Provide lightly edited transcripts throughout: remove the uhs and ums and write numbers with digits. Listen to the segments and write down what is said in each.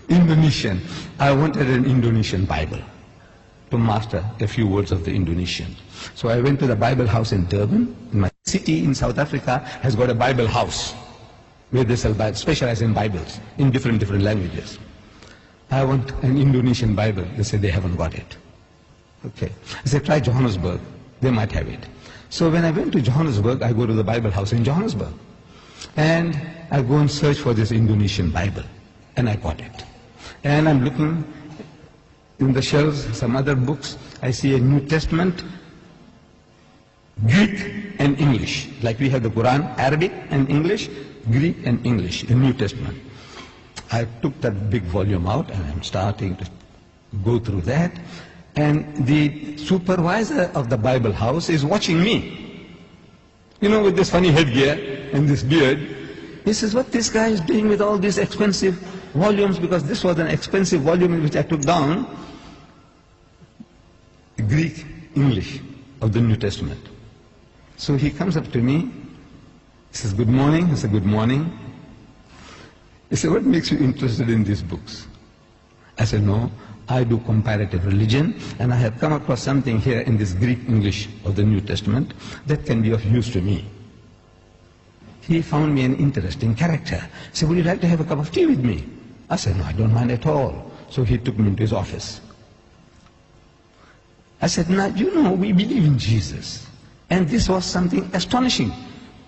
Indonesian. I wanted an Indonesian Bible to master a few words of the Indonesian. So I went to the Bible house in Durban. My city in South Africa has got a Bible house where they sell Bibles, specialize in Bibles in different languages. I want an Indonesian Bible. They said they haven't got it. Okay. I said, try Johannesburg. They might have it. So when I went to Johannesburg, I go to the Bible house in Johannesburg. And I go and search for this Indonesian Bible. And I got it. And I'm looking in the shelves, some other books. I see a New Testament, Greek and English. Like we have the Quran, Arabic and English, Greek and English, the New Testament. I took that big volume out and I'm starting to go through that. And the supervisor of the Bible house is watching me. You know, with this funny headgear and this beard. He says, what this guy is doing with all these expensive volumes, because this was an expensive volume which I took down, Greek, English of the New Testament. So he comes up to me, he says, good morning. I said, good morning. He said, what makes you interested in these books? I said, no, I do comparative religion, and I have come across something here in this Greek English of the New Testament that can be of use to me. He found me an interesting character. He said, would you like to have a cup of tea with me? I said, no, I don't mind at all. So he took me into his office. I said, now, you know, we believe in Jesus. And this was something astonishing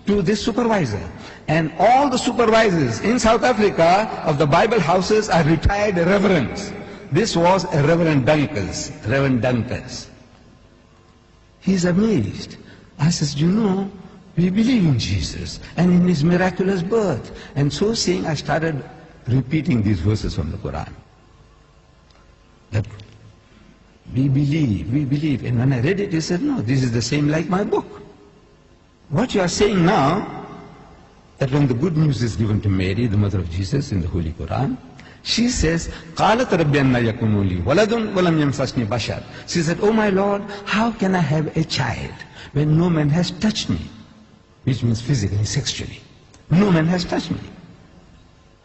to this supervisor. And all the supervisors in South Africa of the Bible houses are retired reverends. This was a Reverend Dunkers. He's amazed. I says, you know, we believe in Jesus and in his miraculous birth. And so saying, I started repeating these verses from the Quran. That we believe. And when I read it, he said, no, this is the same like my book. What you are saying now, that when the good news is given to Mary, the mother of Jesus, in the Holy Quran, she says, قَالَتْ رَبِّ أَنَّ يَكُونُ لِي وَلَدٌ وَلَمْ يَمْسَسْنِي بَشَرٌ. She said, oh my Lord, how can I have a child when no man has touched me? Which means physically, sexually. No man has touched me.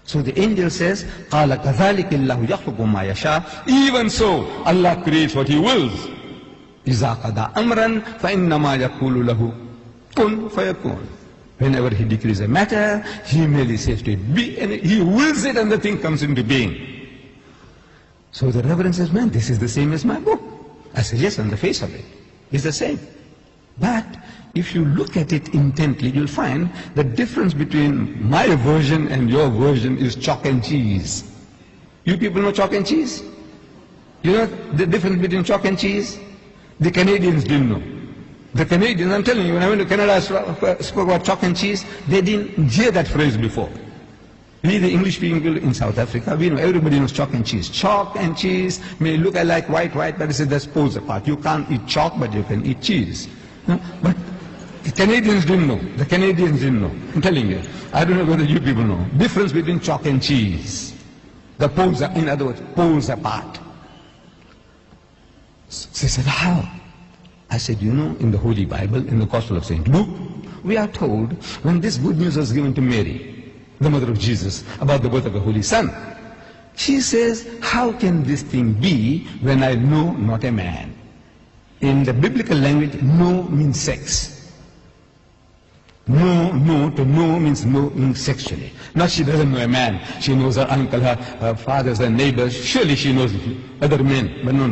So the angel says, قَالَ كَذَلِكِ اللَّهُ يَخْلُقُ مَا يَشَاءُ. Even so, Allah creates what He wills. إِذَا قَضَى أَمْرًا فَإِنَّمَا يَقُولُ لَهُ كُن فَيَكُونُ. Whenever He decrees a matter, He merely says to it, be, and He wills it and the thing comes into being. So the Reverend says, man, this is the same as my book. I said, yes, on the face of it, it's the same. But if you look at it intently, you'll find the difference between my version and your version is chalk and cheese. You people know chalk and cheese? You know the difference between chalk and cheese? The Canadians didn't know. The Canadians, I'm telling you, when I went to Canada, I spoke about chalk and cheese. They didn't hear that phrase before. We, the English people in South Africa, we know, everybody knows chalk and cheese. Chalk and cheese may look like white, but it's that's poles apart. You can't eat chalk, but you can eat cheese. No? But the Canadians didn't know. The Canadians didn't know. I'm telling you. I don't know whether you people know. Difference between chalk and cheese. The poles are, in other words, poles apart. She said, how? I said, you know, in the Holy Bible, in the Gospel of St. Luke, we are told when this good news was given to Mary, the mother of Jesus, about the birth of the Holy Son, she says, how can this thing be when I know not a man? In the biblical language, no means sex. No means sexually. Now she doesn't know a man. She knows her uncle, her fathers, her neighbors. Surely she knows other men. But no.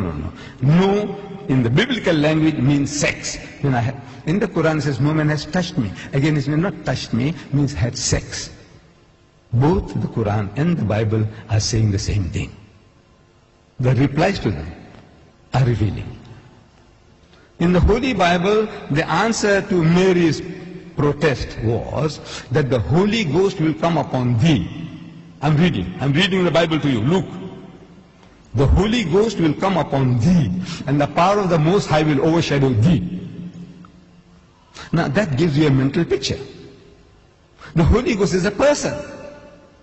No in the biblical language means sex. In the Quran it says, no man has touched me. Again, it means not touched me, means had sex. Both the Quran and the Bible are saying the same thing. The replies to them are revealing. In the Holy Bible, the answer to Mary's protest was that the Holy Ghost will come upon thee. I'm reading the Bible to you. Luke. The Holy Ghost will come upon thee, and the power of the Most High will overshadow thee. Now that gives you a mental picture. The Holy Ghost is a person.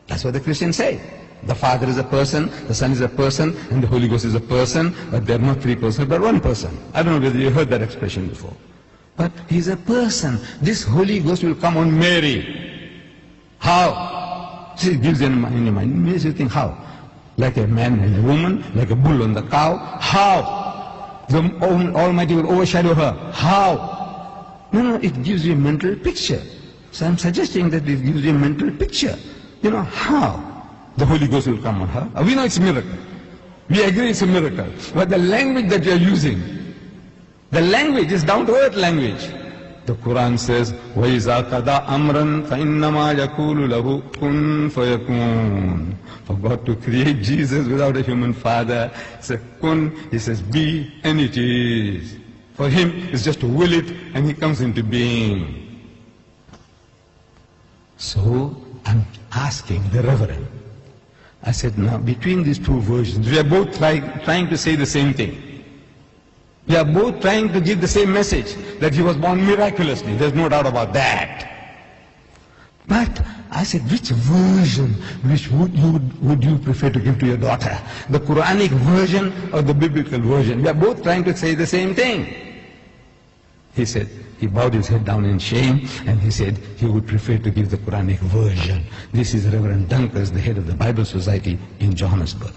That's what the Christians say. The Father is a person, the Son is a person, and the Holy Ghost is a person, but they're not three persons, but one person. I don't know whether you heard that expression before. But He's a person. This Holy Ghost will come on Mary. How? it gives in your mind. It makes you think, how? Like a man and a woman, like a bull and the cow. How? The Almighty will overshadow her. How? No, it gives you a mental picture. So I'm suggesting that it gives you a mental picture. How the Holy Ghost will come on her. We know it's a miracle. We agree it's a miracle. But the language that you are using, the language is down-to-earth language. The Quran says, وَإِذَا قَضَى أَمْرًا فَإِنَّمَا يَقُولُ لَهُ كُن فَيَكُونُ. For God to create Jesus without a human father, he says, kun, he says, be, and it is. For him, it's just to will it, and he comes into being. So, I'm asking the Reverend, I said, now, between these two versions, we are both trying to say the same thing. We are both trying to give the same message, that he was born miraculously. There's no doubt about that. But I said, which version would you prefer to give to your daughter? The Quranic version or the biblical version? We are both trying to say the same thing. He said, he bowed his head down in shame, and he said he would prefer to give the Quranic version. This is Reverend Dunkers, the head of the Bible Society in Johannesburg.